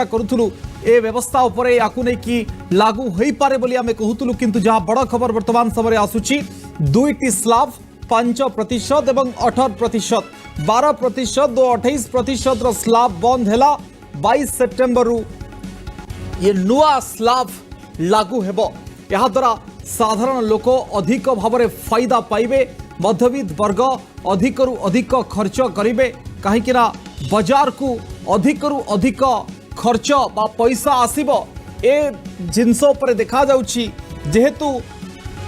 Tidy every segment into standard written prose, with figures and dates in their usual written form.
करूथुलु ए व्यवस्था उपरे याकु नै कि लागू होई पारे बोली आमे कहूतुलु किंतु जहा बड़ खबर वर्तमान समय आसुची दुईटी स्लाब 5% एवं 18% 12% और 28% रो स्लाब बंद हैला 22 सेप्टेम्बर रु ये नुआ स्लाब लागू हेबो। यहा द्वारा साधारण लोक अधिक भाव फायदा पाइबे, मध्यवित्त वर्ग अधिकरु अधिक खर्च करिवे कहीं बाजार को अधिकरु अधिक खर्च बा पैसा आसीबो ए जिनस पर देखा जाउची। जेहेतु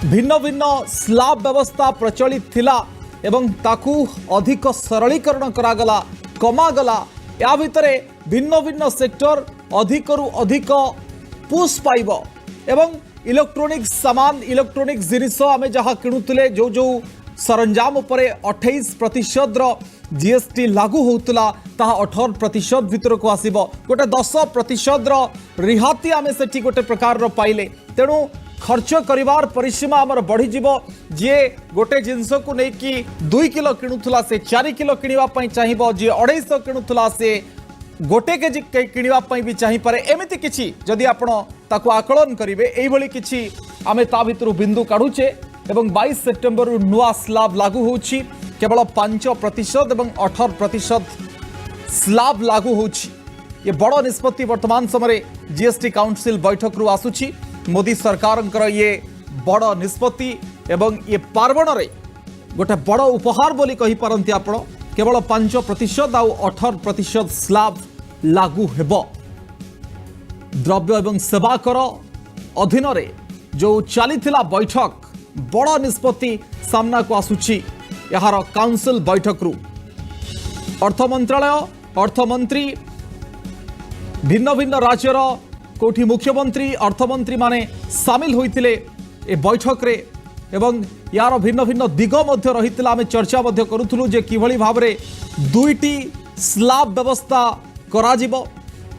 भिन्न भिन्न स्लाब व्यवस्था प्रचलित थिला एवं ताकू अधिक सरलीकरण करागला कमागला या भितरे भिन्न भिन्न सेक्टर अधिकरु अधिक पुश पाइबो एवं इलेक्ट्रोनिक सामान इलेक्ट्रोनिक जिनिस आमे जहाँ किणुतले जो जो सरंजाम उपरे 28% रो जीएसटी लागू होउतला ताहा 18% भितर को आसीबो। गोटे 10% रो रिहाती आमे सेठी गोटे प्रकार रो पाइले तेणु खर्च करिवार परिसीमा हमर बढ़ी जिवो। जे गोटे जिंस को नै कि 2 किलो किणुतला से 4 किलो किनिवा पई चाहिबो, जे 250 किणुतला से गोटे केजी किनिवा पई भी चाहि पारे। एमिति किछि जदि आपण ताको आकलन करिवे एई भली किछि आमे ता भितरु बिंदु काढुचे एवं 22 सेप्टेम्बर नुआ स्लाब लागू होउछि। केवल 5% एवं 18% स्लाब लागू होउछि। ये बड़ निष्पत्ति वर्तमान समय जीएसटी काउंसिल बैठक रु आसुछि। मोदी सरकार ये बड़ निष्पत्ति एवं ये पार्वण रे गोटे बड़ उपहार बोली कहि पारंती आपण। केवल 5% आउ 18% स्लाब लागू हेबो। द्रव्य एवं सेवा कर अधीन रे जो चलीथिला बैठक बड़ निष्पत्ति सामना को आसुछि। यार काउंसिल बैठक रु अर्थ मंत्रालय अर्थमंत्री भिन्न भिन्न राज्यर कोठी मुख्यमंत्री अर्थमंत्री माने सामिल होइतिले ए बैठक रे एवं यार भिन्न भिन्न दिग मध्य रहितिला। आमे चर्चा मध्य करूथुलु जे किभली भाबरे दुईटी स्लाब व्यवस्था करा जिवो।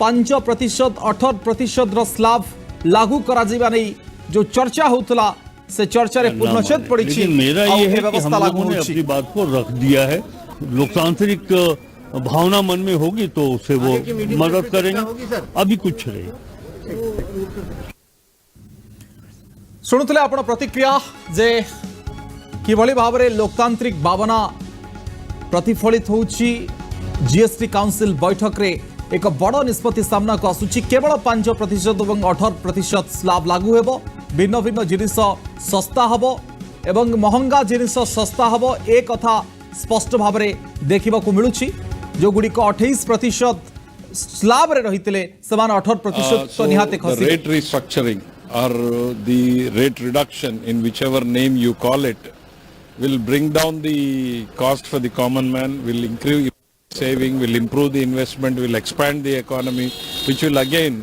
5% 18% रो स्लाब लागू करा जिबा नै जो चर्चा होउतला से चर्चा रे पूर्णछेद पड़ी छी। मेरा ये है कि हम लोगों ने अपनी बात को रख दिया है। लोकतांत्रिक भावना मन में होगी तो उसे वो मदद करेंगे। अभी कुछ नहीं। शुणुले आपण प्रतिक्रिया जे किभली भाव में लोकतांत्रिक भावना प्रतिफलित होउची। जीएसटी काउंसिल बैठक रे एक बड़ निष्पत्ति सामना को आसुची। केवल 5% और 18% स्लाब लागू हेबो। भिन्न भिन्न जिनिस सस्ता हबो एवं महंगा जिनिस सस्ता हबो ए कथा स्पष्ट भाव में देखा मिलूची। जो गुड़िक 28% स्लाब रे रहितले समान 18% तो निहाते खसी। Rate restructuring or the rate reduction in whichever name you call it will bring down the cost for the common man, will increase saving, will improve the investment, will expand the economy, which will again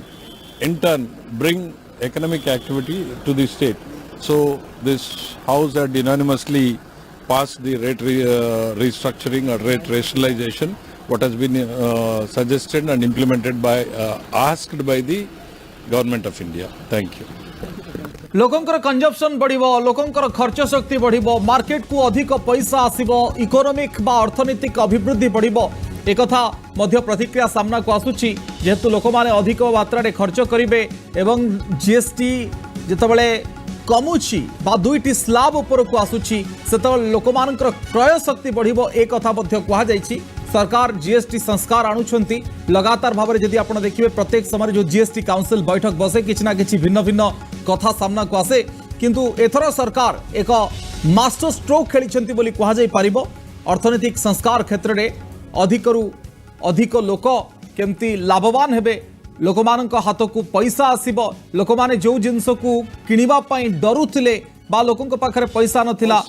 in turn bring economic activity to the state. So this house had unanimously passed the rate restructuring or rate rationalization, what has been suggested and implemented by asked by the Government of India. Thank you. लोकंकर consumption बढ़िबो, लोकंकर खर्च शक्ति बढ़िबो, market को अधिक पैसा आसीबो, economic बा अर्थनीतिक अभिवृद्धि बढ़िबो ए कथा मध्य प्रतिक्रिया सामना को आसुची। जेहेतु लोक माने अधिक मात्रा रे खर्च करिवे एवं जीएसटी जेतबेले कमुची बा दुईटी स्लाब ऊपर को आसुची सेतबेले लोक मानकर क्रय शक्ति बढ़िबो ए कथा मध्य कहा जायछि। सरकार जीएसटी संस्कार आणुछंती लगातार भाव में। जदि आप देखिए प्रत्येक समय जो जीएसटी काउंसिल बैठक बसे किछि ना किछि भिन्न भिन्न कथा सामना को आसे, किंतु एथर सरकार एक मास्टर स्ट्रोक खेली बोली कहा जाय पारिबो। अर्थनैतिक संस्कार क्षेत्र में अधिकरु अधिक लोक केमती लाभवान हेबे, लोक मानक हाथ को पैसा आसीबो, लोक माने जो जिंस को किनिबा पई डरुथिले बा लोकन पाखरे पैसा नथिला।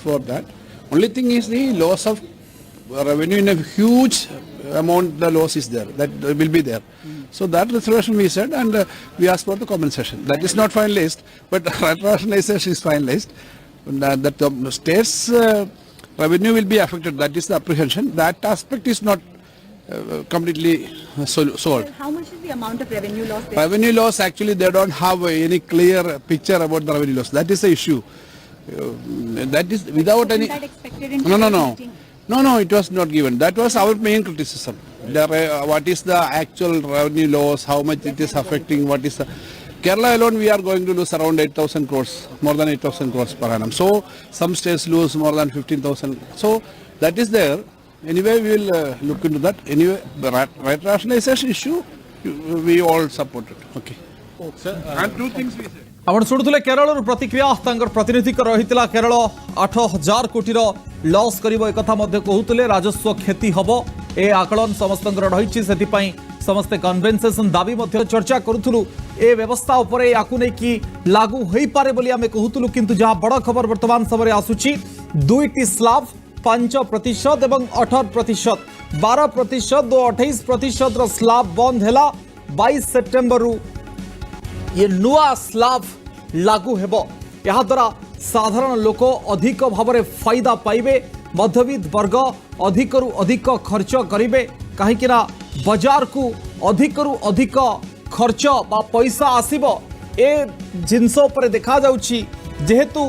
For that only thing is the loss of revenue in a huge amount. The loss is there, that will be there. So that reservation we said, and we asked for the compensation. That is not finalized, but rationalization is finalized. That the state's revenue will be affected. That is the apprehension. That aspect is not completely solved. How much is the amount of revenue loss? Revenue loss, actually they don't have any clear picture about the revenue loss. That is the issue. That is without any. That expected in No, it was not given. That was our main criticism. what is the actual revenue loss, how much it is affecting, what is the... Kerala alone we are going to lose around 8,000 crores, more than 8,000 crores per annum. So some states lose more than 15,000. So that is there. Anyway, we will look into that. Anyway, the right rationalization issue, we all support it. Okay. And two things we said. आपण शुणुले केरल प्रतिक्रिया प्रतिनिधि रही केरल 8,000 कोटी loss कर एक कहते राजस्व क्षति हम ए आकलन समस्त रही से समस्ते कन्वेन्सेसन दाबी चर्चा करूँ ए व्यवस्था उपर या लागू हो पारे बोली आमे कहूलु किंतु जहाँ बड़ खबर वर्तमान समय आसूची 2टी स्लाब 5% एवं 18%, 12% और 28% स्लाब बंद है 22 सेप्टेम्बर ये नुआ स्लाब लागू हेबो। यह द्वारा साधारण लोक अधिक भाव में फायदा पाइबे, मध्यवित्त वर्ग अधिकरु अधिक खर्च करिवे कहीं बाजार को अधिकरु अधिक खर्च बा पैसा आसीबो ए जिनस उपर देखा जाउछि जेहेतु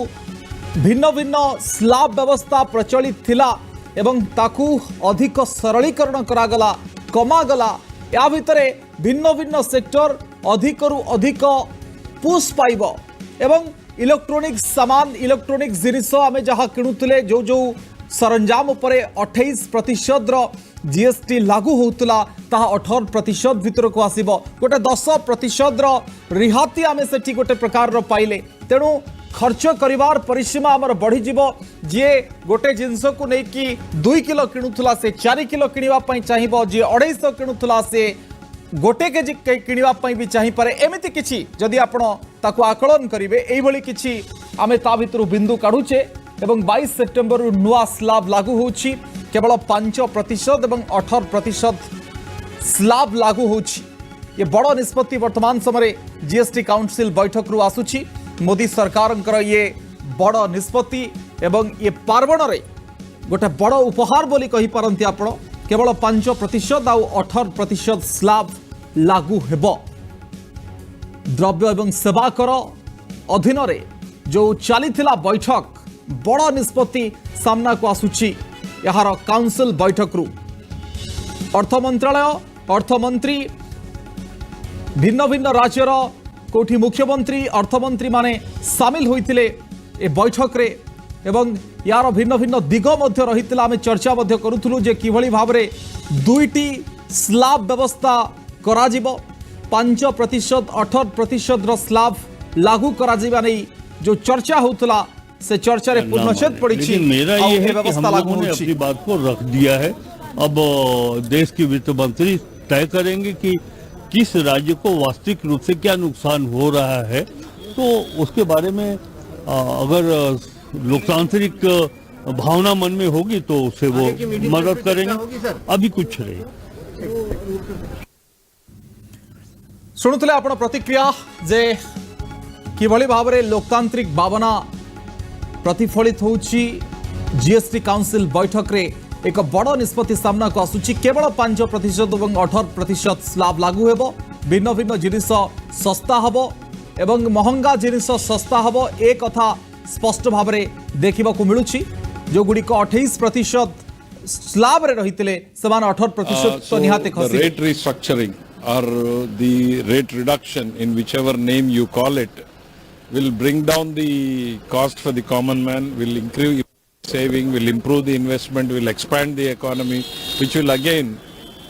भिन्न भिन्न स्लाब व्यवस्था प्रचलित थिला एवं ताकू अधिक सरलीकरण करागला कमागला या भितरे भिन्न भिन्न सेक्टर अधिकरु अधिक पुश पाइब एवं इलेक्ट्रोनिक सामान इलेक्ट्रोनिक जिनिस आमे जहाँ किणुले जो जो सरंजाम उपरे 28% जीएसटी लागू होता 18% भितर को आसीबो गोटे 10% रिहाती आमे सेठी गोटे प्रकार पाइले तेणु खर्च करिवार परिसीमा आमर बढ़ी जीवो जे गोटे जिनस को नहीं कि 2 किलो किणुला से 4 किलो किनिबा पई चाहिबो जे 250 किणुला से गोटे केजी किनिबा भी चाही पारे एमिति किछि जदि आपण ताकू आकलन करिवे एई भली किछि आमे ता भितरु बिंदु काढुचे एवं 22 सेप्टेम्बर नुआ स्लाब लागू होछि केवल 5% एवं 18% स्लाब लागू होछि ये बड़ निष्पत्ति वर्तमान समय जीएसटी काउंसिल बैठक रु आसुछि मोदी सरकार ये बड़ निष्पत्ति एवं ये पार्वण रे गोटे बड़ उपहार बोली कहि पारंती आपण केवल 5% आउ 18% स्लाब लागू हेबो। द्रव्य एवं सेवा कर अधीन रे जो चलीथिला बैठक बड़ निष्पत्ति सामना को आसुछि यार काउंसिल बैठक रु अर्थ मंत्रालय अर्थमंत्री भिन्न भिन्न राज्यर कोठी मुख्यमंत्री अर्थमंत्री माने सामिल होइतिले ए बैठक रे एवं यार भिन्न भिन्न दिग मध्य रहितला आमे चर्चा मध्य करूथुलु जे किभली भाबरे 2टी स्लाब व्यवस्था करा जिवो 5% 18% स्लाब लागू करा जिबा नै जो चर्चा होतला से चर्चा रे पूर्णछेद पड़ी छी। मेरा ये है कि हम लोगों ने अपनी बात को रख दिया है। अब देश के वित्त मंत्री तय करेंगे कि किस राज्य को वास्तविक रूप से क्या नुकसान हो रहा है, तो उसके बारे में अगर लोकतांत्रिक भावना मन में होगी तो उससे वो मदद करेंगे। अभी कुछ नहीं। शुणुले आपण प्रतिक्रिया जे किभली भाव में लोकतांत्रिक भावना प्रतिफलित होउछि जीएसटी काउंसिल बैठक रे एक बड़ निष्पत्ति सामना को आसुछि केवल 5% एवं 18% स्लाब लागू हेबो भिन्न भिन्न जिनिस सस्ता हबो एवं महंगा जिनिस सस्ता हबो ए कथा स्पष्ट भाव में देखा मिलूँ जो गुड़ी 28% स्लाब रे रहितले समान 18% तो निहाते खसी rate restructuring or the rate reduction in whichever name you call it will bring down the cost for the common man, will increase saving, will improve the investment, will expand the economy, which will again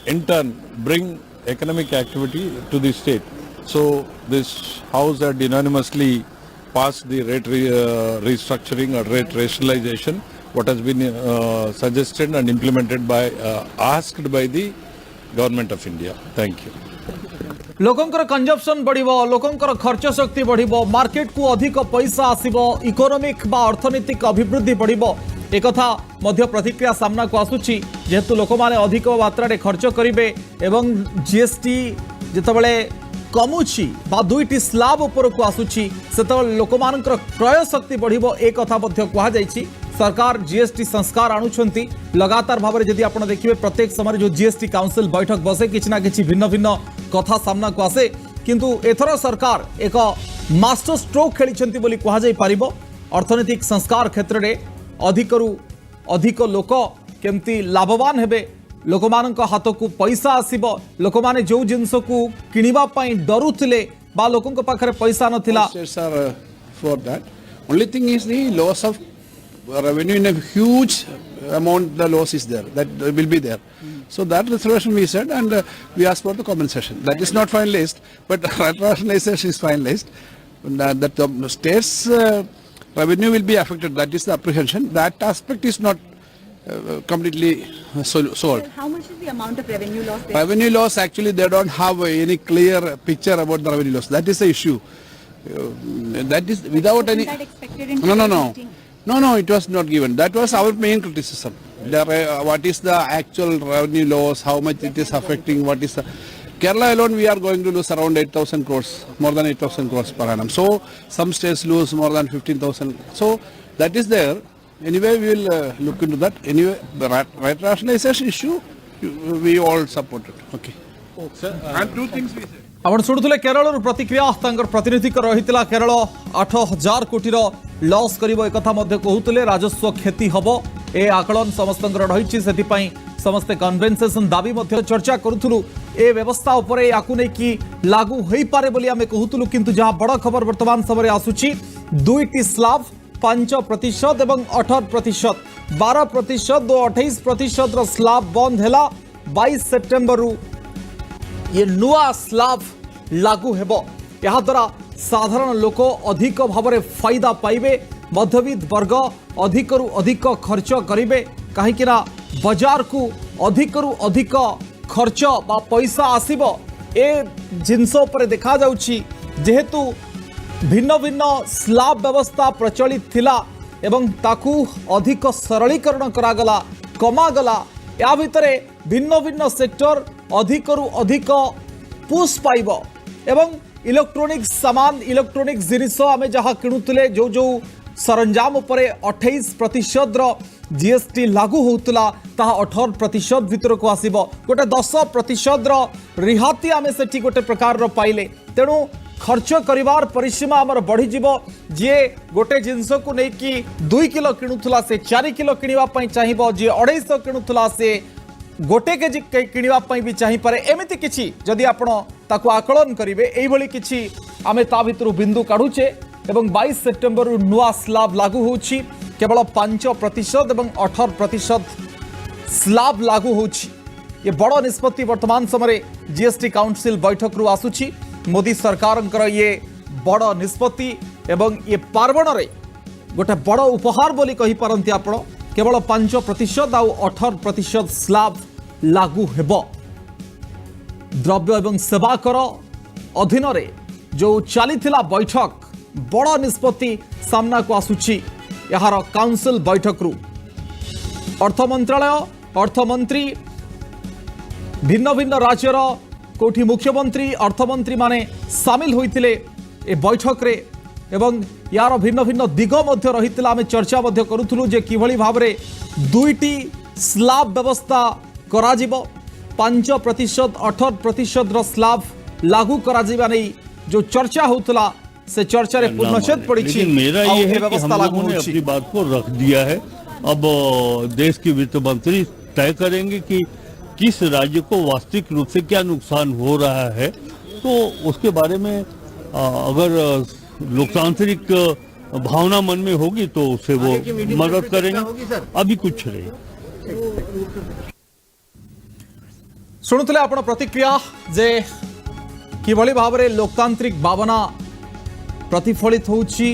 in turn bring economic activity to the state. So this house had unanimously passed the rate restructuring or rate rationalization, what has been suggested and implemented by asked by the Government of India. Thank you. लोकंकर consumption बढ़िबो लोकंकर खर्च शक्ति बढ़िबो market को अधिक पैसा आसीबो economic बा अर्थनीतिक अभिवृद्धि बढ़िबो एक कथा मध्य प्रतिक्रिया सामना को आसुछि जेहेतु लोक माने अधिक मात्रा रे खर्च करिवे एवं जीएसटी जेतबेले कमुछि बा 2टी स्लाब ऊपर को आसुछि सेतबेले लोक मानकर क्रय शक्ति बढ़िबो एक कथा मध्य कहा जायछि। सरकार जीएसटी संस्कार आणुछंती लगातार भाव में जदि आपण देखिबे प्रत्येक समय जो जीएसटी काउंसिल बैठक बसे किछि ना किछि भिन्न भिन्न कथा सामना को आसे किंतु एथर सरकार एक मास्टर स्ट्रोक खेलिछंती बोली कहा जाय पारिबो अर्थनैतिक संस्कार क्षेत्र में अधिकरु अधिक लोक केमती लाभवान हेबे ଲୋକମାନଙ୍କ ହାତକୁ ପଇସା ଆସିବ ଲୋକମାନେ ଯେଉଁ ଜିନିଷକୁ କିଣିବା ପାଇଁ ଡରୁଥିଲେ ବା ଲୋକଙ୍କ ପାଖରେ ପଇସା ନଥିଲା States are for that. Only thing is the loss of revenue in a huge amount. The loss is there. That will be there. So that reservation we said, and we asked for the compensation. That is not finalized, but rationalization is finalized. That the states' revenue will be affected. That is the apprehension. That aspect is not completely solved. How much is the amount of revenue loss there? Revenue loss, actually, they don't have any clear picture about the revenue loss. That is the issue. That is without any. Wasn't that expected in No, no, no. meeting? No, it was not given. That was our main criticism. What is the actual revenue loss, how much it is affecting, what is the... Kerala alone we are going to lose around 8,000 crores, more than 8,000 crores per annum. So some states lose more than 15,000. So that is there. Anyway, we will look into that. Anyway, the right rationalization issue, we all support it. Okay. And two things we said. आपण शुणुले केरल प्रतिक्रिया प्रतिनिधि रही केरल 8,000 कोटी loss करिवो एक कथा मध्य कहूतले राजस्व क्षति हबो ए आकलन समस्त रही से समस्ते कन्वेन्सेशन दाबी मध्य चर्चा करूथुलु ए व्यवस्था उपरे याकु नै कि लागू होई पारे बोली आमे कहूतुलु किंतु जहा बड़ खबर वर्तमान समय आसुची दुईटी स्लैब 5% एवं 18%, 12% और 28% स्लैब बंद हैला 22 सेप्टेम्बर ये नुआ स्लैब लागू हेबो यहाँ द्वारा साधारण लोक अधिक भाव में फायदा पाइबे मध्यवित्त वर्ग अधिकरु अधिक खर्च करिवे कहीं बाजार को अधिकरु अधिक खर्च बा पैसा आसीबो ए जिनस पर देखा जाउछि जेहेतु भिन्न भिन्न स्लैब व्यवस्था प्रचलित थिला एवं ताकू अधिक सरलीकरण करागला कमागला या भितरे भिन्न भिन्न सेक्टर अधिकरु अधिक पुश पाइब एवं इलेक्ट्रोनिक सामान इलेक्ट्रोनिक जिनिस आम जहाँ किणुले जो जो सरंजाम उपरे 28% जीएसटी लागू होता 18% भितर को आसब गोटे 10% रिहाती आम से गोटे प्रकार पाइले तेणु खर्च करिवार परिसीमा आमर बढ़ीज जी गोटे जिनस को लेकिन 2 किलो किणुला से 4 किलो किणवाई चाहिए जी 250 किणुला से गोटे केजी किणवाई भी चाहिए एमती किसी जदि आपण ताकू आकलन करेंगे यही किसी आम ता भर बिंदु काढ़ुचे एवं 22 सेप्टेम्बर नुआ स्लैब लागू होछि केवल 5% एवं 18% स्लैब लागू होछि ये बड़ निष्पत्ति वर्तमान समय जीएसटी काउंसिल बैठक रु आसुछि मोदी सरकार ये बड़ निष्पत्ति एवं ये पार्वण रे गोटे बड़ उपहार बोली कहि पारंती आपण केवल 5% आउ 18% स्लैब लागू हेबो द्रव्य एवं सेवा कर अधीन रे जो चलीथिला बैठक बड़ निष्पत्ति सामना को आसुछि यार काउंसिल बैठक रु अर्थ मंत्रालय अर्थमंत्री भिन्न भिन्न राज्यर कोठी मुख्यमंत्री अर्थमंत्री माने सामिल होइतिले ए बैठक रे एवं यार भिन्न भिन्न दिग मध्य रहितिला आमे चर्चा मध्य करूथुलु जे किभଳି भाबरे दुईटी स्लैब व्यवस्था करा जिवो 5% 18% रो स्लैब लागू करा जिबा नै जो चर्चा होतला से चर्चा रे पूर्णछेद पड़ी छी मेरा ये है कि हम लोगों ने अपनी बात को रख दिया है अब देश के वित्त मंत्री तय करेंगे कि किस राज्य को वास्तविक रूप से क्या नुकसान हो रहा है तो उसके बारे में अगर लोकतांत्रिक भावना मन में होगी तो उसे वो मदद करेंगे अभी कुछ नहीं शुणुले आपण प्रतिक्रिया जे किभଳି भाबरे लोकतांत्रिक भावना प्रतिफलित होउछि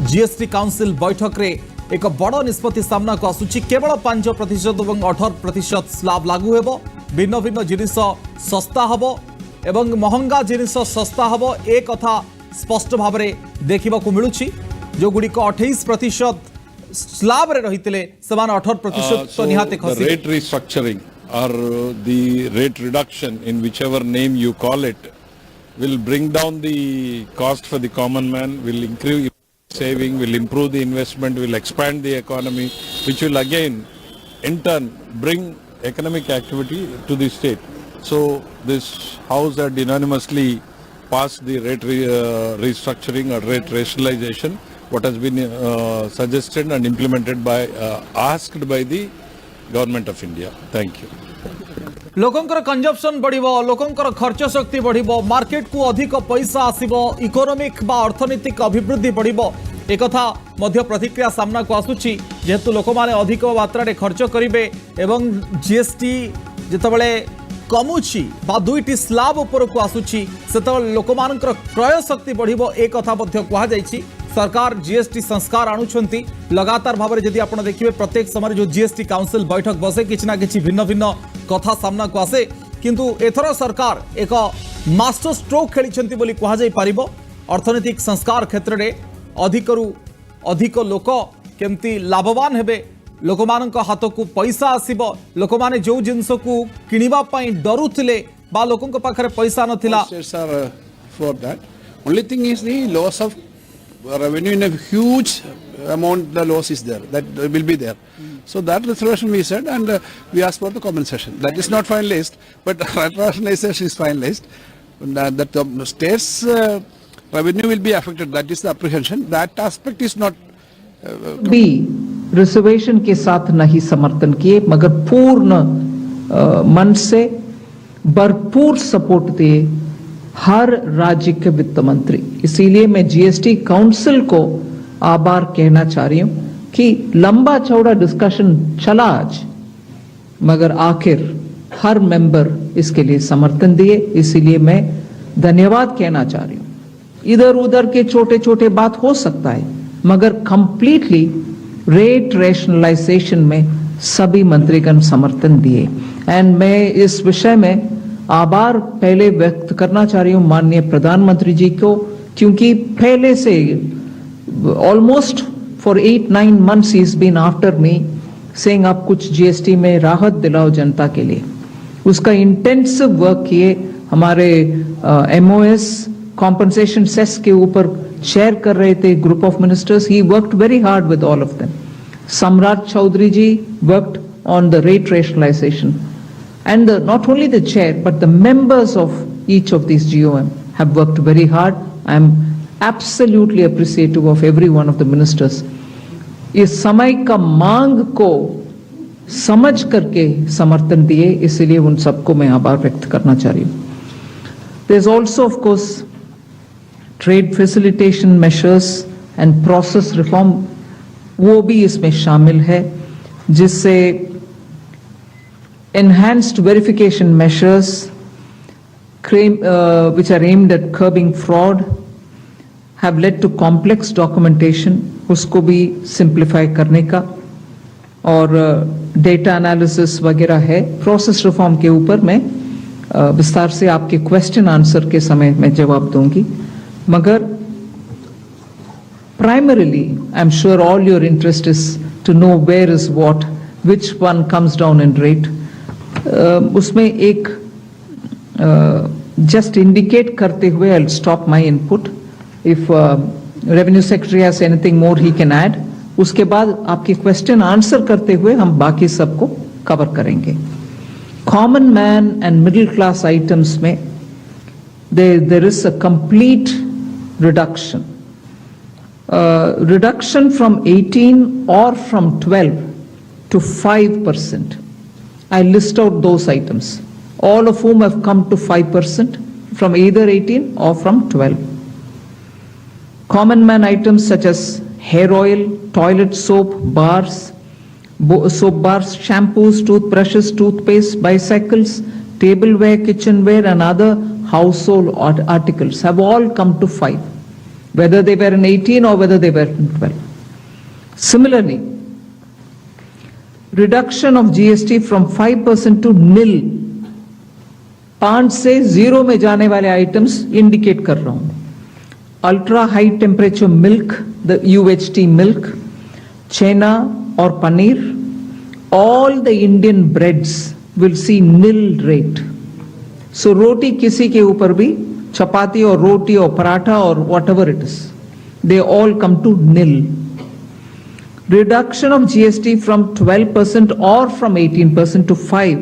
जीएसटी काउंसिल बैठक रे एक बड़ निष्पत्ति सामना को आसुछि केवल 5% और 18% स्लैब लागू हेबो भिन्न भिन्न जिनिस सस्ता हबो एवं महंगा जिनिस सस्ता हबो ए कथा स्पष्ट भाव में देखा मिलूँ जो गुड़िक 28% स्लैब रे रहितिले समान 18% तो निहाते खसी rate restructuring or the rate reduction in whichever name you call it will bring down the cost for the common man, will increase saving, will improve the investment, will expand the economy, which will again in turn bring economic activity to the state. So this house had unanimously passed the rate restructuring or rate rationalization, what has been suggested and implemented by asked by the Government of India. Thank you. लोकंकर consumption बढ़िबो लोकंकर खर्च शक्ति बढ़िबो market को अधिक पैसा आसीबो economic बा अर्थनैतिक अभिवृद्धि बढ़िबो एक कथा मध्य प्रतिक्रिया सामना को आसुची जेहेतु लोक माने अधिक मात्रा रे खर्च करिवे एवं जीएसटी जेतबेले कमुची बा दुईटी स्लाब ऊपर को आसुची सेतबेले लोक मानकर क्रय शक्ति बढ़िबो एक कथा मध्य कहा जायछि सरकार जीएसटी संस्कार आणुछंती लगातार भाव में जदि आपण देखिए प्रत्येक समय जो जीएसटी काउंसिल बैठक बसे किछि ना किछि भिन्न भिन्न कथा सामना को आसे किंतु एथर सरकार एक मास्टर स्ट्रोक खेली बोली कहा जाय पारिबो अर्थनैतिक संस्कार क्षेत्र में अधिकरू अधिक लोक केमती लाभवान हेबे लोक मान हाथ को पैसा आसीबो लोक माने जो जिनस को किनिबा पई डरुथिले बा लोकन को पाखरे पैसा नथिला States are for that. Only thing is the loss of revenue in a huge amount. The loss is there. That will be there. So that reservation we said, and we asked for the compensation. That is not finalized, but rationalization is finalized. That the states' revenue will be affected. That is the apprehension. That aspect is not. भी reservation के साथ नहीं समर्थन किए मगर पूर्ण मन से भरपूर सपोर्ट दिए हर राज्य के वित्त मंत्री। इसीलिए मैं जीएसटी काउंसिल को आभार कहना चाह रही हूं कि लंबा चौड़ा डिस्कशन चला आज मगर आखिर हर मेंबर इसके लिए समर्थन दिए। इसीलिए मैं धन्यवाद कहना चाह रही हूं। इधर उधर के छोटे छोटे बात हो सकता है मगर कंप्लीटली रेट रैशनलाइजेशन में सभी मंत्रीगण समर्थन दिए एंड मैं इस विषय में आभार पहले व्यक्त करना चाह रही हूं माननीय प्रधानमंत्री जी को क्योंकि पहले से almost for 8-9 months he is been after me saying आप कुछ जीएसटी में राहत दिलाओ जनता के लिए। उसका इंटेंसिव वर्क किए हमारे एमओएस कॉम्पनसेशन सेस के ऊपर शेयर कर रहे थे group of ministers. He worked very hard with all of them. Samrat Choudhary ji worked on the rate rationalisation and not only the chair but the members of each of these GOM have worked very hard. I am absolutely appreciative of every one of the ministers. इस समय का मांग को समझ करके समर्थन दिए इसलिए उन सबको मैं आभार व्यक्त करना चाह रही हूँ। There is also of course trade facilitation measures and process reform वो भी इसमें शामिल है जिससे enhanced verification measures which are aimed at curbing fraud have led to complex documentation उसको भी simplify करने का और data analysis वगैरह है। process reform के ऊपर मैं विस्तार से आपके question answer के समय में जवाब दूंगी मगर primarily I'm sure all your interest is to know where is what, which one comes down in rate. उसमें एक just indicate करते हुए I'll stop my input. If revenue secretary has anything more he can add. उसके बाद आपके question answer करते हुए हम बाकी सबको cover करेंगे। Common man and middle class items में there is a complete reduction. Reduction from 18 or from 12 to 5%. I list out those items, all of whom have come to 5% from either 18 or from 12. Common man items such as hair oil, toilet soap, bars, shampoos, toothbrushes, toothpaste, bicycles, tableware, kitchenware and other household articles have all come to 5, whether they were in 18 or whether they were in 12. Similarly, reduction of GST from 5% to nil, 5 से 0 में जाने वाले items indicate कर रहा हूं। Ultra high temperature milk, the UHT milk, chhena और paneer, all the Indian breads will see nil rate. So रोटी किसी के ऊपर भी चपाती और रोटी और पराठा और whatever it is they all come to nil. Reduction of GST from 12% or from 18% to 5,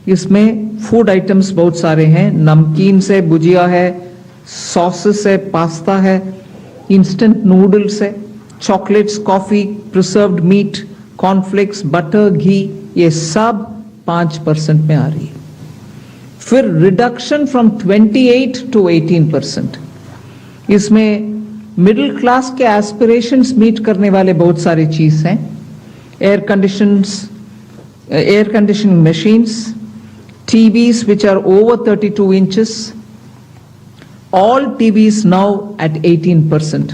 इसमें फूड आइटम्स बहुत सारे हैं, नमकीन से भुजिया है, सॉसेस है, पास्ता है, इंस्टेंट नूडल्स है, chocolates, coffee, preserved meat, cornflakes, butter, घी, ये सब 5% में आ रही है। फिर रिडक्शन फ्रॉम 28 to 18%. इसमें मिडिल क्लास के एस्पिरेशंस मीट करने वाले बहुत सारी चीज हैं. Air conditioning machines, TVs which are over 32 inches, all TVs now at 18%.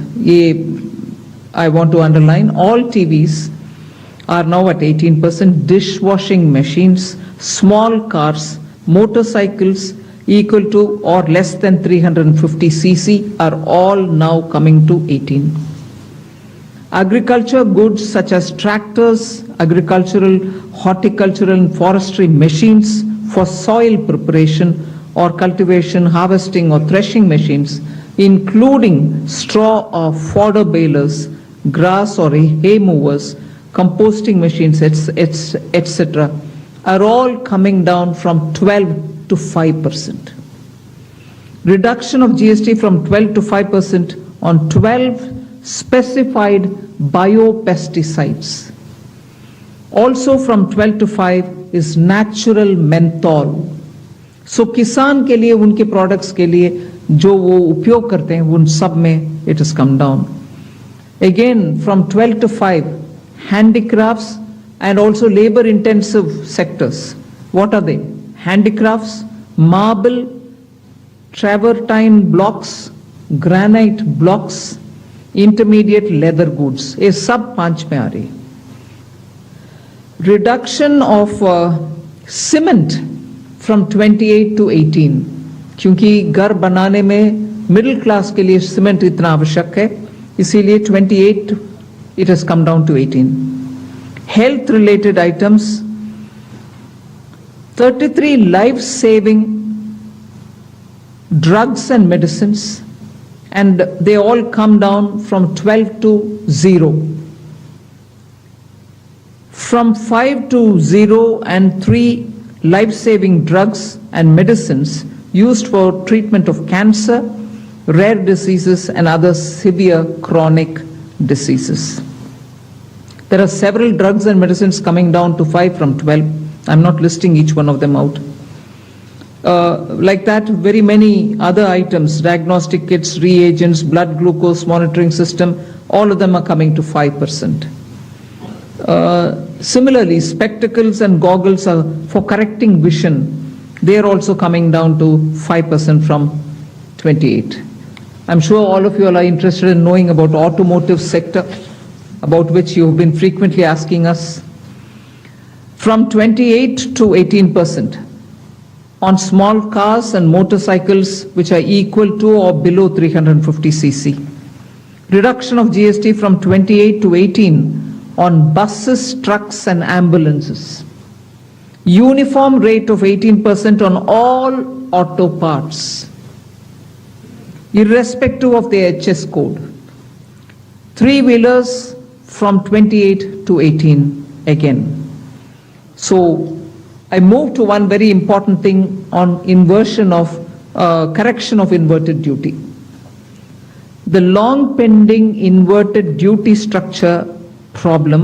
I want to underline, all TVs are now at 18%. Dishwashing machines, small cars, motorcycles equal to or less than 350 cc are all now coming to 18. Agriculture goods such as tractors, agricultural, horticultural and forestry machines for soil preparation or cultivation, harvesting or threshing machines, including straw or fodder balers, grass or hay movers, composting machines, etc., are all coming down from 12 to 5%. Reduction of GST from 12 to 5% on 12 specified biopesticides. Also from 12 to 5 is natural menthol. So किसान के लिए, उनके products के लिए जो वो उपयोग करते हैं, उन सब में it has come down. Again from 12 to 5, handicrafts and also labor intensive sectors. What are they? Handicrafts, marble, travertine blocks, granite blocks, intermediate leather goods. ये सब 5 में आ रही. Reduction of cement from 28 to 18, क्योंकि घर बनाने में मिडिल क्लास के लिए सीमेंट इतना आवश्यक है, इसीलिए 28 it has come down to 18. Health related items, 33 life saving drugs and medicines, and they all come down from 12 to 0. From 5 to 0 and 3 life-saving drugs and medicines used for treatment of cancer, rare diseases and other severe chronic diseases. There are several drugs and medicines coming down to 5 from 12. I'm not listing each one of them out. Like that, very many other items, diagnostic kits, reagents, blood glucose monitoring system, all of them are coming to 5%. Similarly, spectacles and goggles are for correcting vision. They are also coming down to 5% from 28. I'm sure all of you all are interested in knowing about automotive sector, about which you have been frequently asking us. From 28 to 18% on small cars and motorcycles which are equal to or below 350 cc. Reduction of GST from 28 to 18 on buses, trucks and ambulances. Uniform rate of 18% on all auto parts, irrespective of the HS code. 3-wheelers from 28 to 18 again. So I move to one very important thing on inversion of correction of inverted duty. The long pending inverted duty structure problem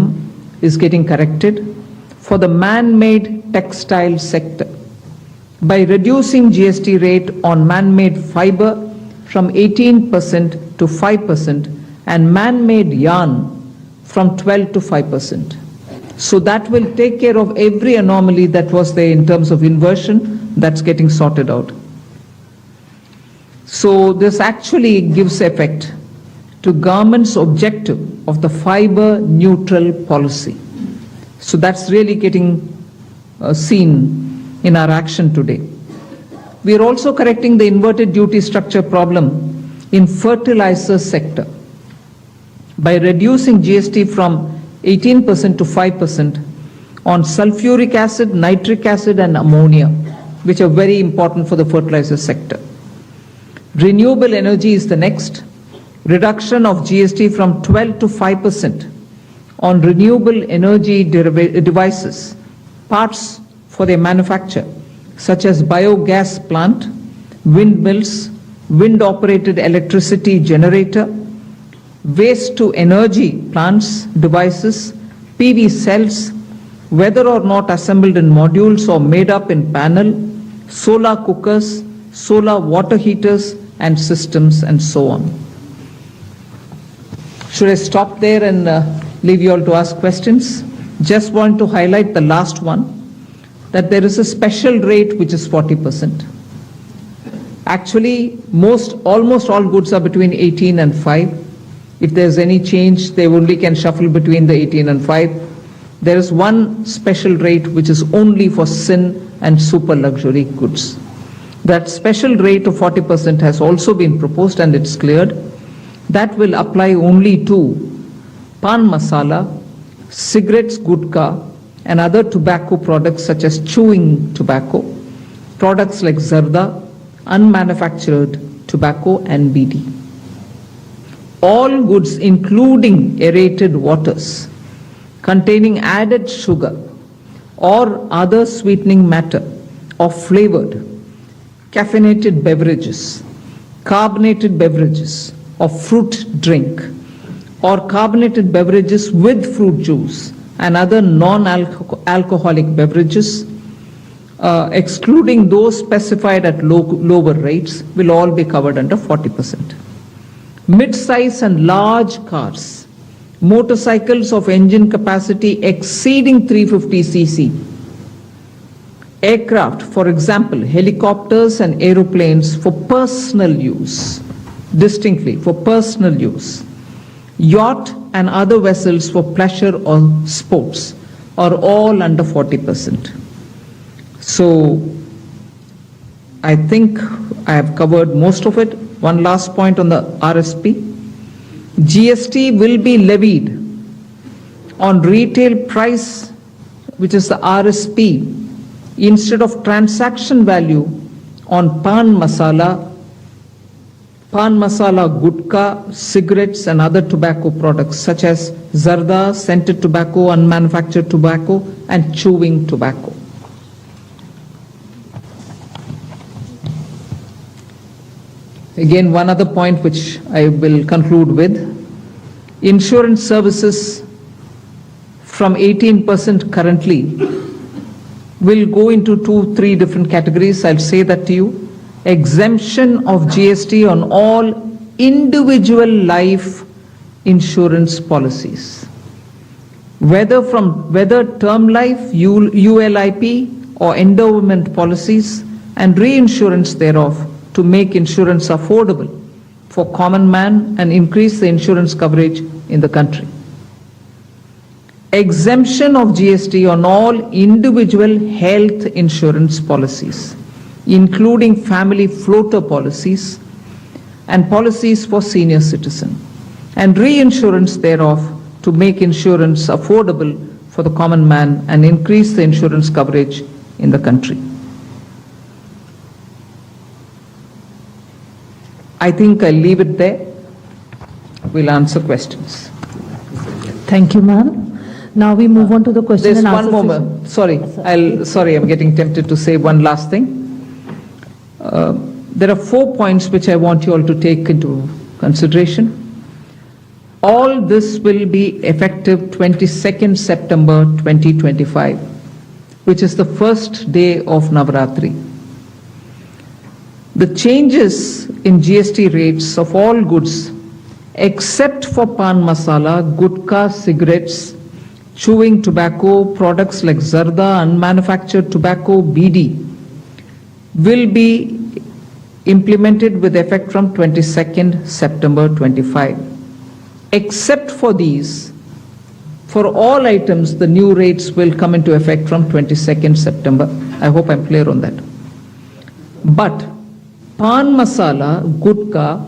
is getting corrected for the man-made textile sector by reducing GST rate on man-made fiber from 18% to 5% and man-made yarn from 12 to 5%. So that will take care of every anomaly that was there in terms of inversion. That's getting sorted out. So this actually gives effect to government's objective of the fiber neutral policy. So that's really getting seen in our action today. We are also correcting the inverted duty structure problem in fertilizer sector by reducing GST from 18% to 5% on sulfuric acid, nitric acid and ammonia, which are very important for the fertilizer sector. Renewable energy is the next. Reduction of GST from 12 to 5% on renewable energy devices, parts for their manufacture, such as biogas plant, windmills, wind-operated electricity generator, waste to energy plants, devices, PV cells, whether or not assembled in modules or made up in panel, solar cookers, solar water heaters and systems and so on. Should I stop there and leave you all to ask questions? Just want to highlight the last one, that there is a special rate which is 40%. Actually, almost all goods are between 18 and 5. If there's any change, they only can shuffle between the 18 and 5. There is one special rate which is only for sin and super luxury goods. That special rate of 40% has also been proposed and it's cleared. That will apply only to pan masala, cigarettes, gutka, and other tobacco products such as chewing tobacco, products like zarda, unmanufactured tobacco, and BD. All goods, including aerated waters, containing added sugar or other sweetening matter or flavored, caffeinated beverages, carbonated beverages, or fruit drink, or carbonated beverages with fruit juice and other non-alcoholic beverages, excluding those specified at lower rates, will all be covered under 40%. Mid-size and large cars, motorcycles of engine capacity exceeding 350 cc, aircraft, for example, helicopters and aeroplanes for personal use, distinctly for personal use, yacht and other vessels for pleasure or sports are all under 40%. So I think I have covered most of it. One last point on the RSP. GST will be levied on retail price, which is the RSP, instead of transaction value on pan masala, gutka, cigarettes and other tobacco products such as zarda, scented tobacco, unmanufactured tobacco and chewing tobacco. Again, one other point which I will conclude with. Insurance services from 18% currently will go into 2-3 different categories. I'll say that to you. Exemption of GST on all individual life insurance policies, whether term life, ULIP or endowment policies, and reinsurance thereof, to make insurance affordable for common man and increase the insurance coverage in the country. Exemption of GST on all individual health insurance policies, including family floater policies and policies for senior citizen, and reinsurance thereof to make insurance affordable for the common man and increase the insurance coverage in the country. I think I'll leave it there. We'll answer questions. Thank you, ma'am. Now we move on to the question There's and one answer more. session. Sorry, I'm getting tempted to say one last thing. There are 4 points which I want you all to take into consideration. All this will be effective 22nd September 2025, which is the first day of Navaratri. The changes in GST rates of all goods except for pan masala, gutka, cigarettes, chewing tobacco, products like zarda, unmanufactured tobacco, BD, will be implemented with effect from 22nd September 25. Except for these, for all items, the new rates will come into effect from 22nd September. I hope I'm clear on that. But pan masala, gutka,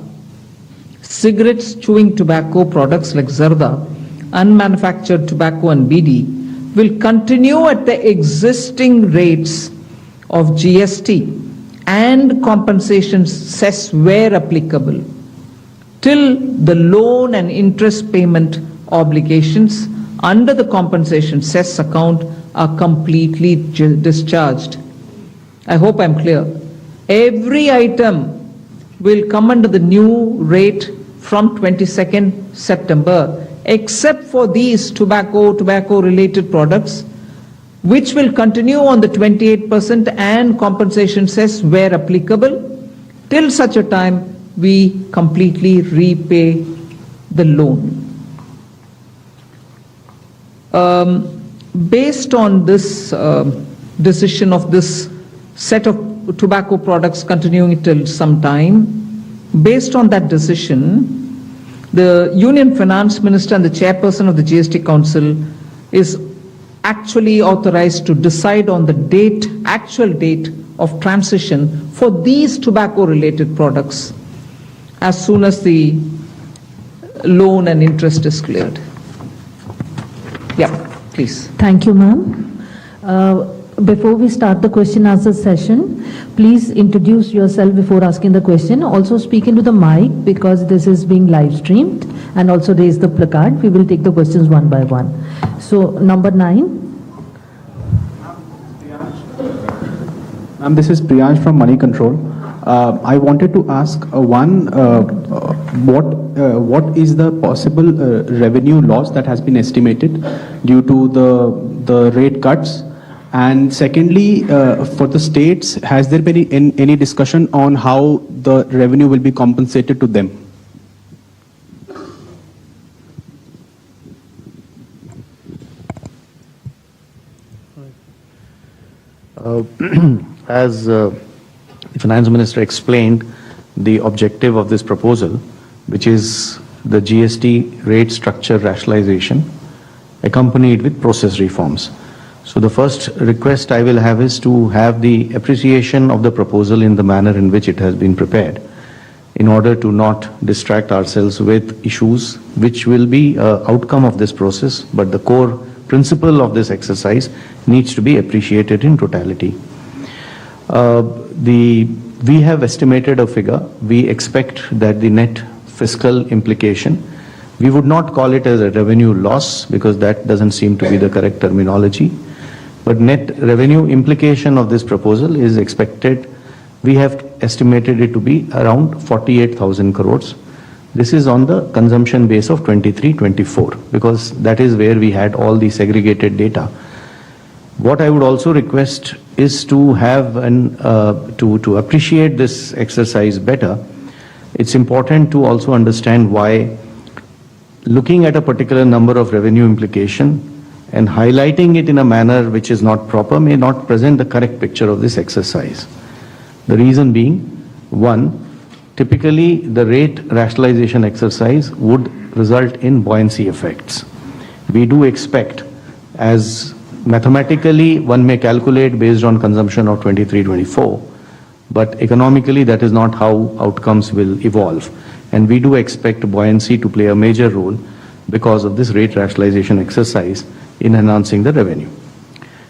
cigarettes, chewing tobacco, products like zarda, unmanufactured tobacco and BD will continue at the existing rates of GST and compensation cess where applicable till the loan and interest payment obligations under the compensation cess account are completely discharged. I hope I'm clear. Every item will come under the new rate from 22nd September except for these tobacco related products which will continue on the 28% and compensation cess where applicable till such a time we completely repay the loan. Based on this decision of this set of tobacco products continuing till some time, based on that decision, the Union Finance Minister and the Chairperson of the GST Council is actually authorized to decide on the date, actual date of transition for these tobacco-related products as soon as the loan and interest is cleared. Yeah, please. Thank you, ma'am. Before we start the question answer session, please introduce yourself before asking the question. Also speak into the mic because this is being live streamed, and also raise the placard. We will take the questions one by one. So, number 9. This is Priyansh from Money Control. I wanted to ask what is the possible revenue loss that has been estimated due to the rate cuts? And secondly, for the states, has there been any discussion on how the revenue will be compensated to them? As the Finance Minister explained, the objective of this proposal, which is the GST rate structure rationalization, accompanied with process reforms. So the first request I will have is to have the appreciation of the proposal in the manner in which it has been prepared, in order to not distract ourselves with issues which will be an outcome of this process, but the core principle of this exercise needs to be appreciated in totality. We have estimated a figure. We expect that the net fiscal implication, we would not call it as a revenue loss because that doesn't seem to be the correct terminology, but net revenue implication of this proposal is expected, we have estimated it to be around 48,000 crores. This is on the consumption base of 23-24 because that is where we had all the segregated data. What I would also request is to have to appreciate this exercise better. It's important to also understand why looking at a particular number of revenue implication and highlighting it in a manner which is not proper may not present the correct picture of this exercise. The reason being, one, typically the rate rationalization exercise would result in buoyancy effects. We do expect, as mathematically one may calculate based on consumption of 23-24, but economically that is not how outcomes will evolve. And we do expect buoyancy to play a major role because of this rate rationalization exercise in enhancing the revenue.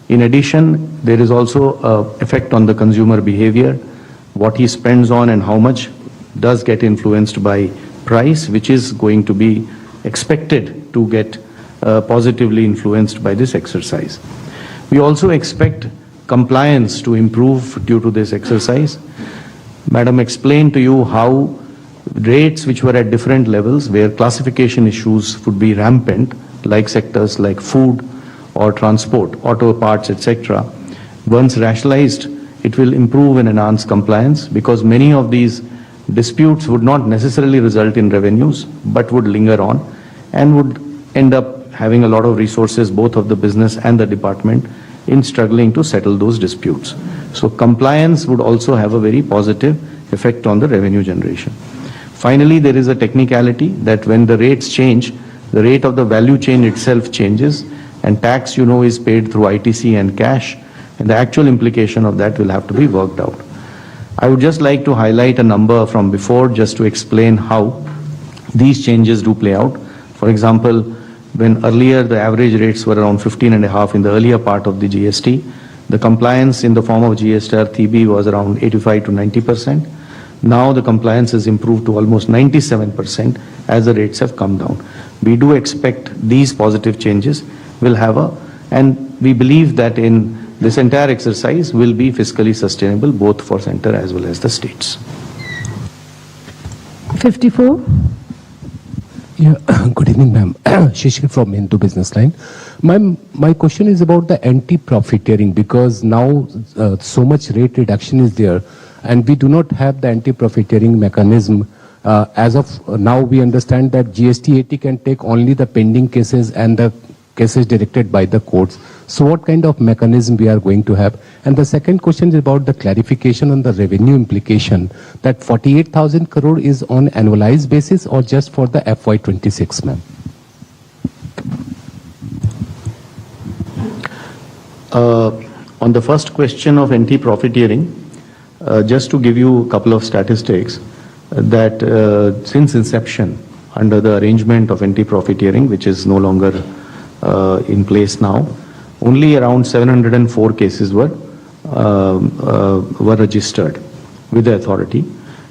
In addition, there is also an effect on the consumer behavior. What he spends on and how much does get influenced by price, which is going to be expected to get positively influenced by this exercise. We also expect compliance to improve due to this exercise. Madam explained to you how rates which were at different levels where classification issues would be rampant, like sectors like food or transport, auto parts, etc. Once rationalized, it will improve and enhance compliance because many of these disputes would not necessarily result in revenues but would linger on and would end up having a lot of resources, both of the business and the department, in struggling to settle those disputes. So compliance would also have a very positive effect on the revenue generation. Finally, there is a technicality that when the rates change, the rate of the value chain itself changes, and tax, is paid through ITC and cash, and the actual implication of that will have to be worked out. I would just like to highlight a number from before just to explain how these changes do play out. For example, when earlier the average rates were around 15.5 in the earlier part of the GST, the compliance in the form of GST TB was around 85 to 90%. Now the compliance has improved to almost 97% as the rates have come down. We do expect these positive changes will have and we believe that in this entire exercise will be fiscally sustainable both for center as well as the states. 54. Yeah, good evening, ma'am. Shishir from Hindu Business Line. My question is about the anti-profiteering, because now so much rate reduction is there, and we do not have the anti-profiteering mechanism. As of now, we understand that GST 80 can take only the pending cases and the cases directed by the courts. So what kind of mechanism we are going to have? And the second question is about the clarification on the revenue implication, that 48,000 crore is on annualized basis or just for the FY26, ma'am? On the first question of anti-profiteering, just to give you a couple of statistics, that since inception, under the arrangement of anti-profiteering, which is no longer in place now, only around 704 cases were registered with the authority,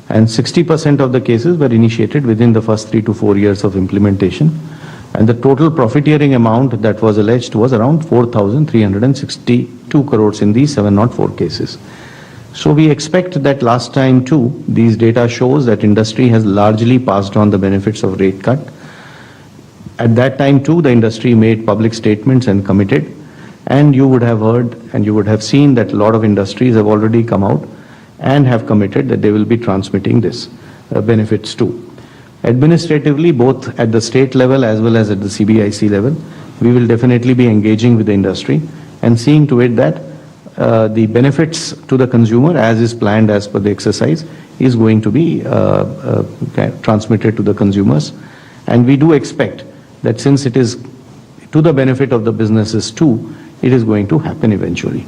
and 60% of the cases were initiated within the first 3 to 4 years of implementation. And the total profiteering amount that was alleged was around 4,362 crores in these 704 cases. So we expect that last time too, these data shows that industry has largely passed on the benefits of rate cut. At that time too, the industry made public statements and committed, and you would have heard and you would have seen that a lot of industries have already come out and have committed that they will be transmitting this benefits too. Administratively, both at the state level as well as at the CBIC level, we will definitely be engaging with the industry and seeing to it that the benefits to the consumer, as is planned as per the exercise, is going to be transmitted to the consumers. And we do expect that since it is to the benefit of the businesses too, it is going to happen eventually.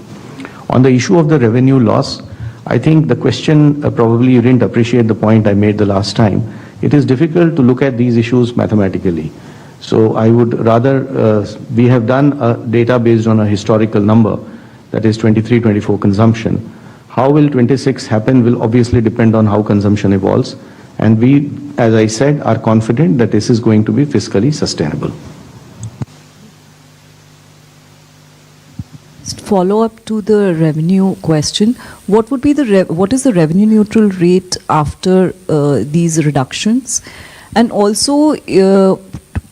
On the issue of the revenue loss, I think the question, probably you didn't appreciate the point I made the last time. It is difficult to look at these issues mathematically. So I would rather, we have done a data based on a historical number, that is 23-24 consumption. How will 26 happen will obviously depend on how consumption evolves. And we, as I said, are confident that this is going to be fiscally sustainable. Follow up to the revenue question. What would be what is the revenue neutral rate after these reductions? And also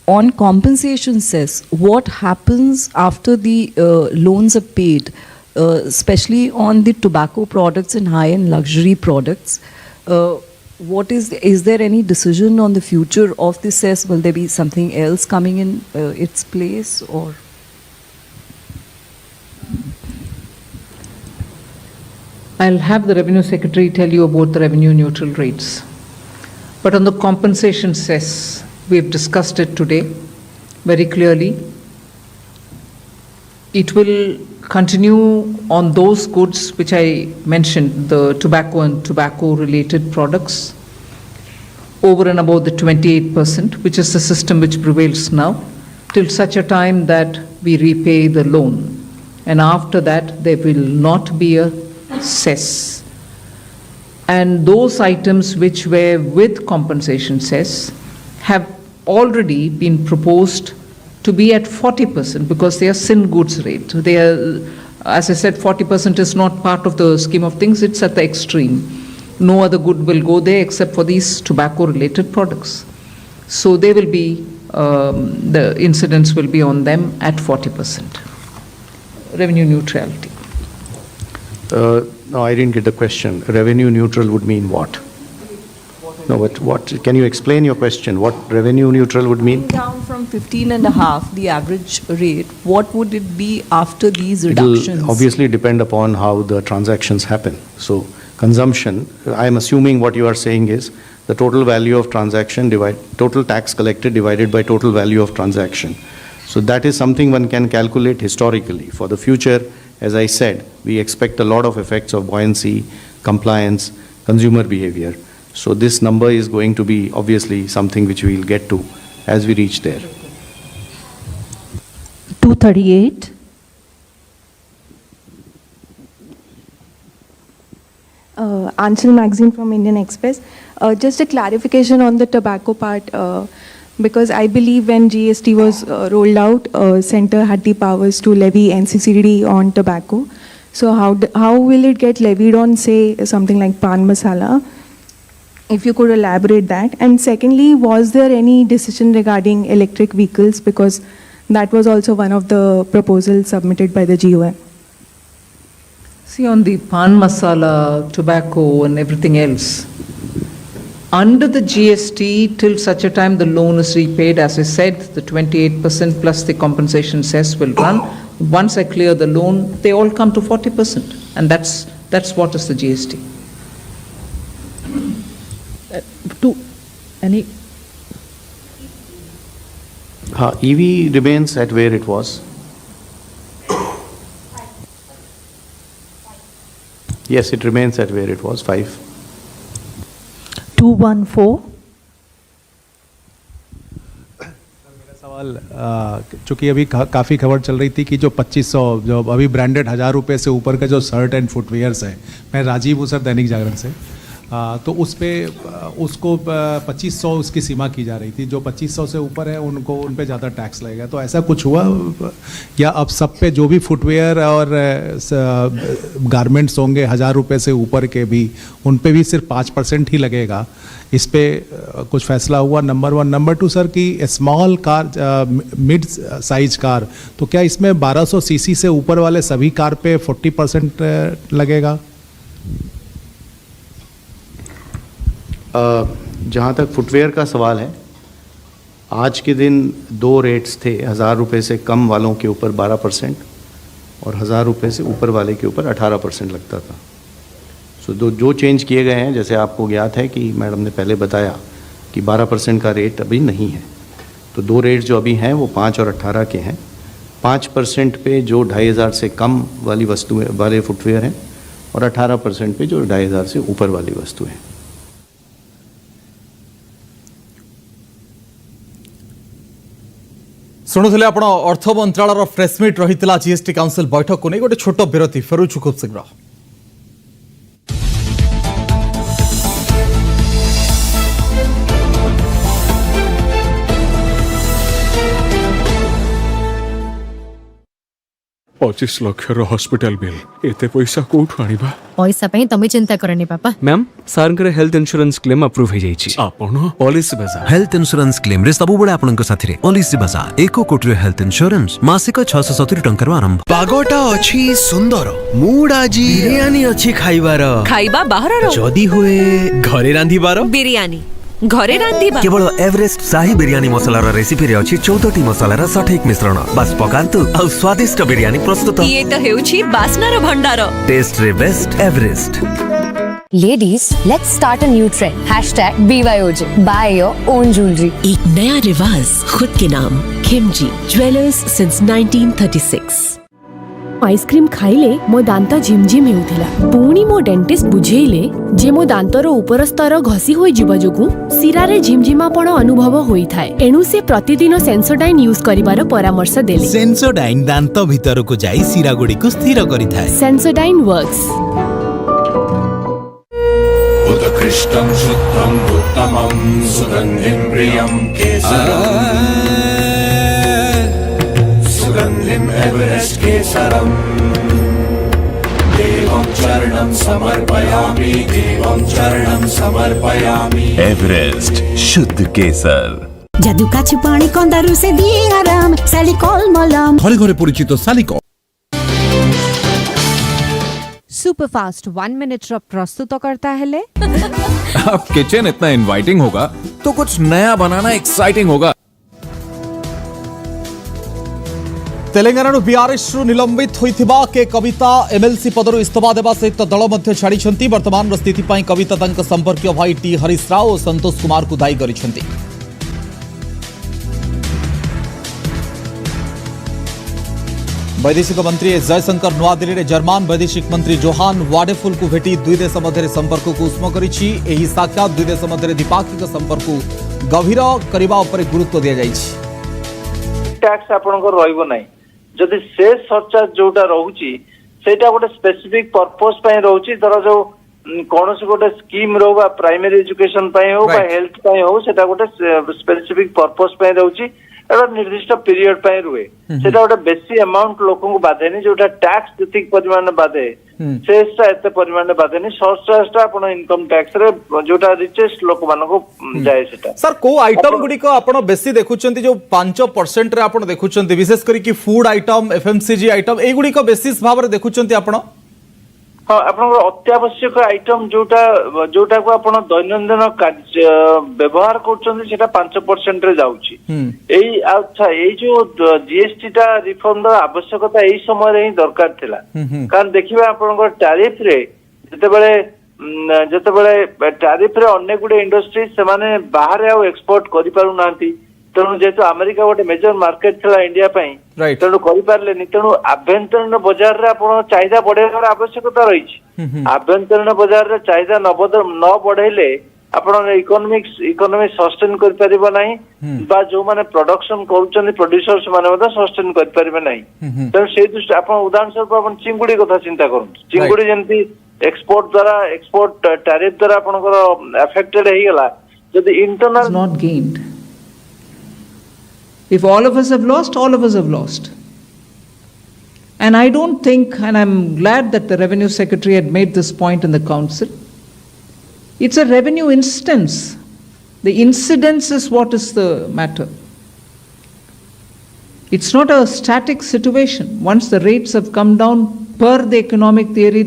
on compensation cess, what happens after the loans are paid, especially on the tobacco products and high-end luxury products? Is there any decision on the future of the cess? Will there be something else coming in its place, or? I'll have the Revenue Secretary tell you about the revenue neutral rates. But on the compensation cess, we've discussed it today very clearly. It will continue on those goods which I mentioned, the tobacco and tobacco related products, over and above the 28%, which is the system which prevails now, till such a time that we repay the loan. And after that, there will not be a cess. And those items which were with compensation cess have already been proposed to be at 40% because they are sin goods rate. They are, as I said, 40% is not part of the scheme of things, it's at the extreme. No other good will go there except for these tobacco related products. So they will be, the incidence will be on them at 40%. Revenue neutrality. No, I didn't get the question. Revenue neutral would mean what? No, but what? Can you explain your question? What revenue neutral would mean? Down from 15.5, the average rate, what would it be after these reductions? It will obviously depend upon how the transactions happen. So consumption, I am assuming what you are saying is the total value of transaction total tax collected divided by total value of transaction. So that is something one can calculate historically. For the future, as I said, we expect a lot of effects of buoyancy, compliance, consumer behavior. So this number is going to be obviously something which we will get to as we reach there. 238. Anshul Magazine from Indian Express. Just a clarification on the tobacco part, because I believe when GST was rolled out, Centre had the powers to levy NCCD on tobacco. So how will it get levied on, say, something like pan masala? If you could elaborate that. And secondly, was there any decision regarding electric vehicles? Because That was also one of the proposals submitted by the GOM. See, on the pan masala, tobacco and everything else, under the GST, till such a time the loan is repaid, as I said, the 28% plus the compensation cess will run. Once I clear the loan, they all come to 40%. And that's what is the GST. EV remains at where it was. Yes, it remains at where it was, 5. 214. सवाल चूंकि अभी काफ़ी खबर चल रही थी कि जो 2500 जो अभी ब्रांडेड 1000 रुपये से ऊपर का जो शर्ट एंड फुटवेयर्स है, मैं राजीव हूँ सर दैनिक जागरण से, तो उस पर उसको 2500 उसकी सीमा की जा रही थी। जो 2500 से ऊपर है उनको उन पे ज़्यादा टैक्स लगेगा, तो ऐसा कुछ हुआ या अब सब पे जो भी फुटवेयर और गारमेंट्स होंगे 1000 रुपये से ऊपर के भी, उन पे भी सिर्फ 5% ही लगेगा? इस पे कुछ फैसला हुआ? नंबर 1। नंबर 2 सर कि small car, mid size car, तो क्या इसमें 1200 सीसी से ऊपर वाले सभी कार पे 40% लगेगा? जहाँ तक फुटवेयर का सवाल है, आज के दिन 2 रेट्स थे। 1000 रुपये से कम वालों के ऊपर 12% और 1000 रुपये से ऊपर वाले के ऊपर 18% लगता था। सो जो चेंज किए गए हैं, जैसे आपको ज्ञात है कि मैडम ने पहले बताया कि 12% का रेट अभी नहीं है, तो 2 रेट्स जो अभी हैं वो 5 और 18 के हैं। 5% पे जो 2500 से कम वाली वस्तुएं वाले फुटवेयर हैं और 18% पे जो 2500 से ऊपर वाली वस्तुएं हैं। शुणुले आपण अर्थ मंत्रालय प्रेसमिट रही जीएसटी काउंसिल बैठक को नहीं गोटे छोट विरति फेरुछु खूब शीघ्र। $25 लाख हॉस्पिटल बिल एते पैसा कोठु आनिबा? पैसा पई तमे चिंता करनी पापा। मैम सारंकर हेल्थ इंश्योरेंस क्लेम अप्रूव हो जाईची। आपण पॉलिसी बाजार हेल्थ इंश्योरेंस क्लेम रे सब बडे आपनक साथी रे पॉलिसी बाजार 1 कोटी हेल्थ इंश्योरेंस मासिक 670 टंका आरंभ। पागोटा अछि सुंदर मूड आजी बिरयानी अछि खाइबार खाइबा बाहर जदी हुए घरे रांधीबार बिरयानी घरे रांधीबा केवल एवरेस्ट शाही बिरयानी मसाला रा रेसिपी रे अछि 14टी मसाला रा सठिक मिश्रण। बस पकांतु आ स्वादिष्ट बिरयानी प्रस्तुत। ये तो हेउछि बासनार भंडार। टेस्ट रे best Everest. Ladies, let's start a new trend. #BYOJ. Buy your own jewelry. एक नया रिवाज खुद के नाम खिमजी ज्वेलर्स since 1936। आइसक्रीम खाइले मो दांत झिमझिम हेउथिला, पुणी मो डेंटिस्ट बुझेइले जे मो दांतर ऊपर स्तर घसी होई जिबा जोगु सिरारे झिमझिमापण अनुभव होई थाए। एणु से प्रतिदिन सेंसोडाइन यूज करिवार परामर्श देले। सेंसोडाइन दांत भितर को जाई सिरा गुडी को स्थिर करिथाए। Sensodyne works. उत्कृष्टं शुद्धं उत्तमं सुगन्धिं प्रियं केसरम् सुगन्धिं एवरेस्ट केसरम् देवं चरणं समर्पयामि देवं चरणं समर्पयामि। एवरेस्ट शुद्ध केसर। जादुका छुपाणी कंदारू से दिए आराम सालिकॉल मलम। घरे घरे परिचित सालिकॉल। सुपरफास्ट 1 मिनट रा प्रस्तुत करता है ले। अब किचन इतना इनवाइटिंग होगा तो कुछ नया बनाना एक्साइटिंग होगा। तेलंगाना बीआरएस निलंबित होइथिबा के कविता एमएलसी पदरु इस्तीफा देवा सहित दल मध्य छाड़ी। वर्तमान स्थिति पर कविता तंक संपर्क भाई टी हरीश राव और संतोष कुमार को दायी करिसेंती। वैदेशिक मंत्री एस जयशंकर नुआदिल्ली रे जर्मन वैदेशिक मंत्री जोहान वाडेफुल को भेटी दुई देश मध्य संपर्क को उष्म करिछि। एही साक्षात दुई देश मध्य द्विपाक्षिक संपर्क को गभीर करबा उपरे गुरुत्व दिया जाइछि। टैक्स आपनकर रहइबो नै, जदि सेस सरचार्ज जोटा रहउछि सेटा गोटे स्पेसिफिक पर्पस पय रहउछि। धर जो कोनोसी गोटे स्कीम रो बा प्राइमरी एजुकेशन पय हो बा हेल्थ पय हो, सेटा गोटे स्पेसिफिक पर्पस पय रहउछि। एटा निर्दिष्ट पीरियड पे रुए सेटा गोटे बेसी अमाउंट लोकन को बाधेनी जोटा टैक्स जतिक परिमाण में बाधे सेसटा एते परिमाण में बाधेनी सरचार्जटा आपण इनकम टैक्स रे जोटा रिचेस्ट लोक मान को जाय सेटा सर को आइटम गुडी को आपण बेसी देखुचंती जो 5% रे आपण देखुचंती विशेष करी कि फूड आइटम एफएमसीजी आइटम ए गुडी को बेसिस भाव रे देखुचंती आपण हाँ आपन अत्यावश्यक आइटम जोटा को आपण दैनंदिन व्यवहार करछंती सेटा 5% रे जाउची एई अच्छा एई जो जीएसटी टा रिफॉर्म दा आवश्यकता एई समय रे ही दरकार थिला कारण देखिबा आपन टैरिफ रे जतेबेले टैरिफ रे अनेक गुडे इंडस्ट्री से माने बाहर आ एक्सपोर्ट करि पारु नांती तेणु जेहेतु अमेरिका गोटे मेजर मार्केट था इंडिया तेणु करें तेणु आभ्यंतरीण बजार रे आपण चाहिदा बढ़ेबार आवश्यकता रही आभ्यंतरीण बजार रे चाहिदा न बढ़ेले आपण इकोनॉमी सस्टेन कर परिबो नाही बा जो माने प्रोडक्शन करूचनी प्रोड्यूसर्स माने मते सस्टेन कर परिबे नाही तेणु से दृष्टि आपण उदाहरण स्वरूप आपण चिंगुडी कथा चिंता करू चिंगुडी जेंती एक्सपोर्ट टैरिफ द्वारा आपनकर अफेक्टेड हे गेला जदी internal not gained. If all of us have lost, all of us have lost. And I don't think, and I'm glad that the Revenue Secretary had made this point in the Council, it's a revenue instance. The incidence is what is the matter. It's not a static situation. Once the rates have come down per the economic theory,